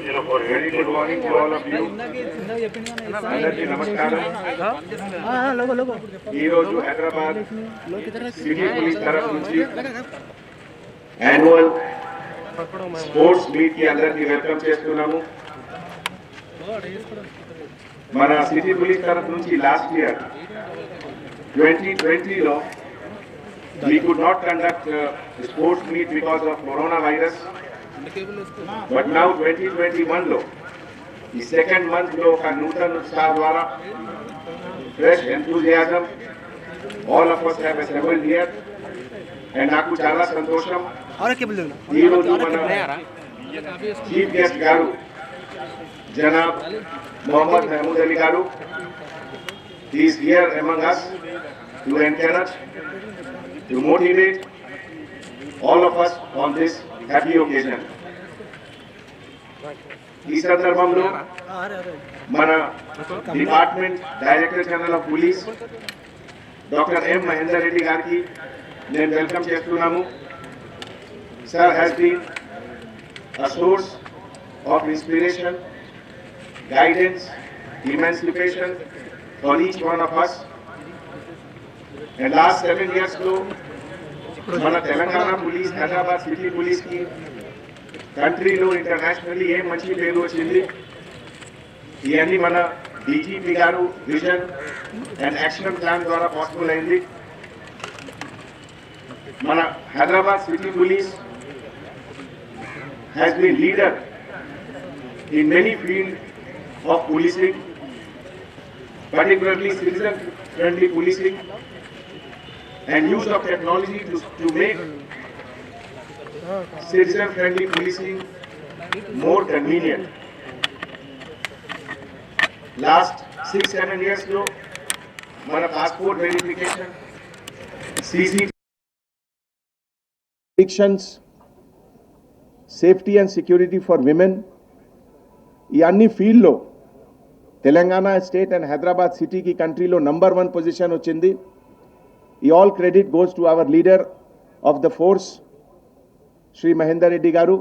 Very good morning to all of you. అందరికీ నమస్కారం. ఈరోజు హైదరాబాద్ సిటీ పోలీస్ తరఫు నుంచి యాన్యువల్ స్పోర్ట్స్ మీట్ కి అందరికీ వెల్కమ్ చేస్తున్నాము. మన సిటీ పోలీస్ తరఫు నుంచి లాస్ట్ ఇయర్ 2020 లో we could not conduct sports meet because of coronavirus. But now 2021 లో ఈ సెకండ్ మంత్ లో ఒక నూతన ఉత్సాహ ద్వారా fresh enthusiasm all of us have assembled here and నాకు చాలా సంతోషం. ఈ రోజు మన చీఫ్ గెస్ట్ గారు జనాబ్ మొహమ్మద్ మహమూద్ అలీ గారు he is here among us to encourage, to motivate all of us on this happy occasion. ఈ సందర్భంలో మన department director general of police doctor M Mahender Reddy గారికి నేను వెల్కమ్ చేస్తున్నాము. Sir has been a source of inspiration, guidance, emancipation for each one of us. And last 7 years లో మన Telangana police Hyderabad city police కి కంట్రీలో ఇంటర్నేషనల్లీ ఏం మంచి పేరు వచ్చింది. ఇవన్నీ మన DGP garu vision and action plan ద్వారా పాసిబుల్ అయింది. మన Hyderabad city police has been leader in many field of policing, particularly citizen friendly policing and use of technology to make citizen friendly policing more convenient. Last 6-7 years ago mana passport verification, CCTV restrictions, safety and security for women, ఈ అన్ని field లో Telangana state and Hyderabad సిటీకి కంట్రీలో number 1 position వచ్చింది. ఈ all credit goes to our leader of the force Shri Mahender Reddy garu.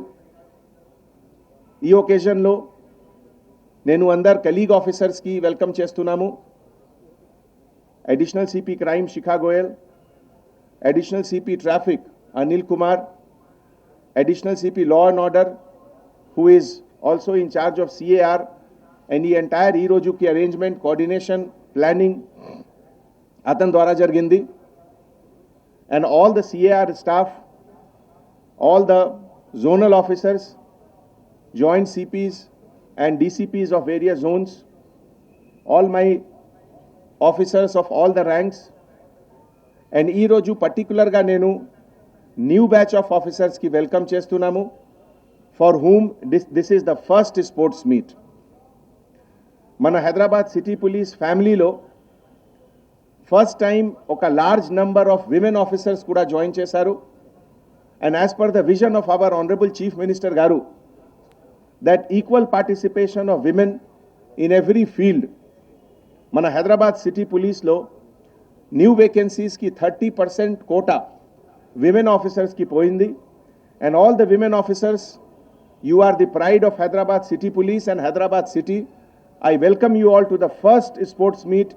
ఈ ఒకేజన్లో నేను అందరు కలీగ్ ఆఫీసర్స్కి వెల్కమ్ చేస్తున్నాము. Additional CP crime Shikha Goyal, additional CP traffic Anil Kumar, additional CP law and order who is also in charge of CAR, and the entire ee roju ki arrangement, coordination, planning atan dwara jarigindi. And all the CAR staff, all the zonal officers, joint CPs and DCPs of various zones, all my officers of all the ranks, and ee roju particular ga nenu new batch of officers ki welcome chestunamu, for whom this is the first sports meet. మన Hyderabad city police ఫ్యామిలీలో first time ఒక large number of women officers కూడా join చేశారు. And as per the vision of our honourable chief minister garu, that equal participation of women in every field, మన Hyderabad city పోలీస్లో new వేకెన్సీస్కి 30% quota women ఆఫీసర్స్కి పోయింది. And all the women officers, you are the pride of Hyderabad city police and Hyderabad city. I welcome you all to the first sports meet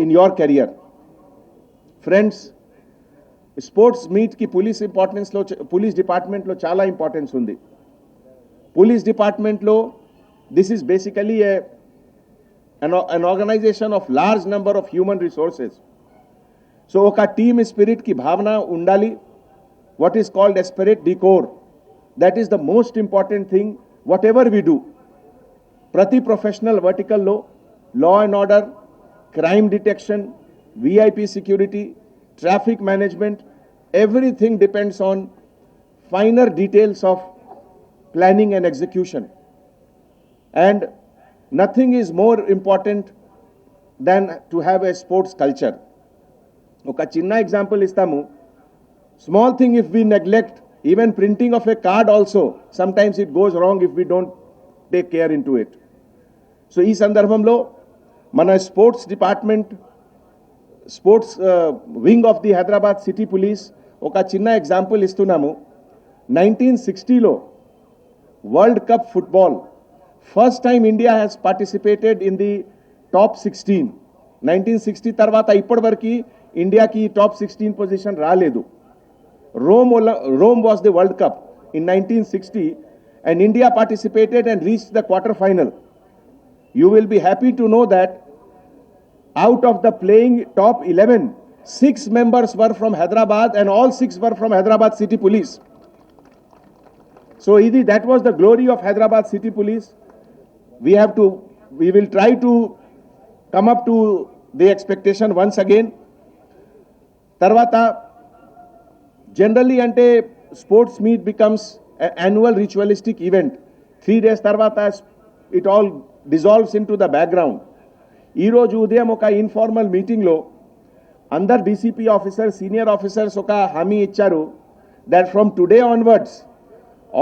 in your career. Friends, sports meet ki police importance lo, police department lo chala importance undi. Police department lo, this is basically an organization of large number of human resources. So oka team spirit ki bhavana undali, what is called esprit de corps. That is the most important thing whatever we do. ప్రతి professional వర్టికల్లో law and order, crime detection, VIP security, traffic management, everything depends on finer details of planning and execution. And nothing is more important than to have a sports culture. ఒక చిన్న example ఇస్తాము. Small thing if we neglect, even printing of a card also, sometimes it goes wrong if we don't take care into it. So ఈ సందర్భంలో మన sports department, sports wing of the Hyderabad city police ఒక చిన్న example ఇస్తున్నాము. 1960లో World Cup football. First time India has participated in the top 16. 1960 తర్వాత ఇప్పటి వరకు ఇండియాకి టాప్ 16 పొజిషన్ రాలేదు. Rome was the World Cup in 1960 and India participated and reached the quarter final. You will be happy to know that out of the playing top 11, 6 members were from Hyderabad and all 6 were from Hyderabad City Police. So that was the glory of Hyderabad City Police. We will try to come up to the expectation once again. Tarvata, generally ante sports meet becomes an annual ritualistic event. 3 days tarvata it all dissolves into the background. Ee roju udayam oka informal meeting lo andar DCP officers, senior officers oka hami icharu that from today onwards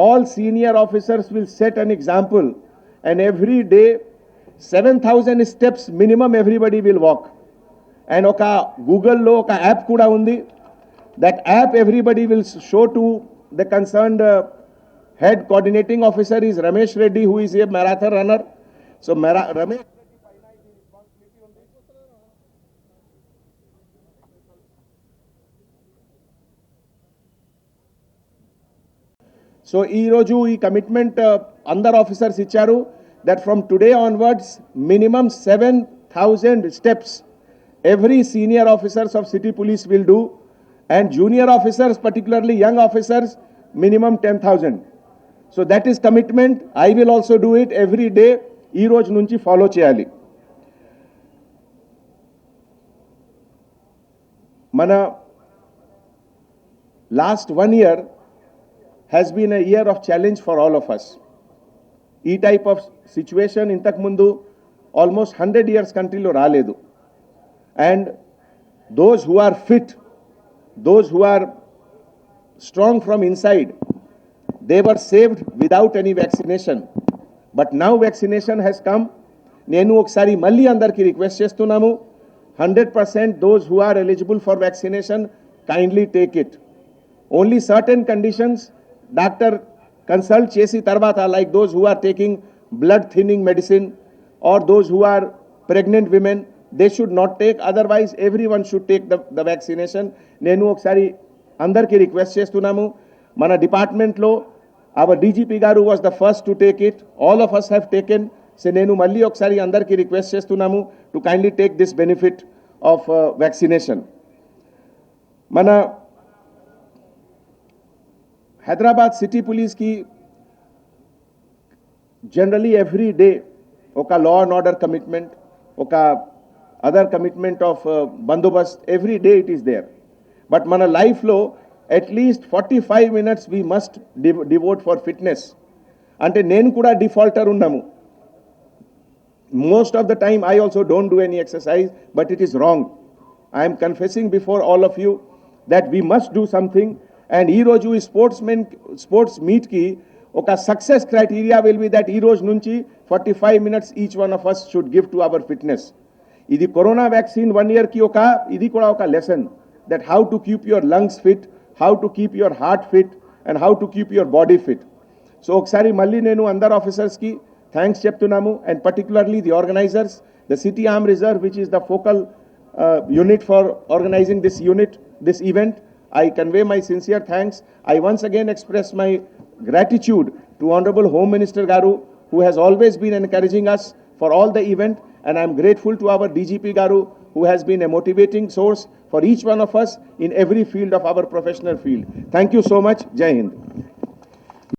all senior officers will set an example and every day 7,000 steps minimum everybody will walk. And oka Google lo oka app kuda undi. That app everybody will show to the concerned head coordinating officer is Ramesh Reddy, who is a marathon runner. So Ramesh So ee roju ee commitment under officers icharu that from today onwards minimum 7,000 steps every senior officers of city police will do and junior officers, particularly young officers, minimum 10,000. So that is commitment. I will also do it every day. Ee roju nunchi follow cheyali. Mana last 1 year has been a year of challenge for all of us. E type of situation intak mundu almost 100 years country lo raledu. And those who are fit, those who are strong from inside, they were saved without any vaccination. But now vaccination has come. Nenu oksari malli andarki request chestunnanu, 100% those who are eligible for vaccination kindly take it. Only certain conditions doctor consult chesi tarvata, like those who are taking blood thinning medicine or those who are pregnant women, they should not take. Otherwise everyone should take the vaccination. Nenu oksari andarki request chestunnanu. Mana department lo our DGP garu was the first to take it. All of us have taken. So nenu malli oksari andarki request chestunnanu to kindly take this benefit of vaccination. Mana Hyderabad City Police ki generally every day oka law and order commitment, oka other commitment of bandobast, every day it is there. But mana life lo at least 45 minutes we must devote for fitness. Ante nenu kuda defaulter unnamu. Most of the time I also don't do any exercise, but it is wrong. I am confessing before all of you that we must do something. And ee roju sports meet ki oka success criteria will be that ee roju nunchi 45 minutes each one of us should give to our fitness. Idi corona vaccine 1 year ki oka idi kuda oka lesson that how to keep your lungs fit, how to keep your heart fit and how to keep your body fit. So oksari malli nenu andar officers ki thanks cheptunnamu and particularly the organizers, the City Armed Reserve, which is the focal unit for organizing this event. I convey my sincere thanks. I once again express my gratitude to Honorable Home Minister Garu, who has always been encouraging us for all the event, and I am grateful to our DGP Garu, who has been a motivating source for each one of us in every field of our professional field. Thank you so much. Jai Hind.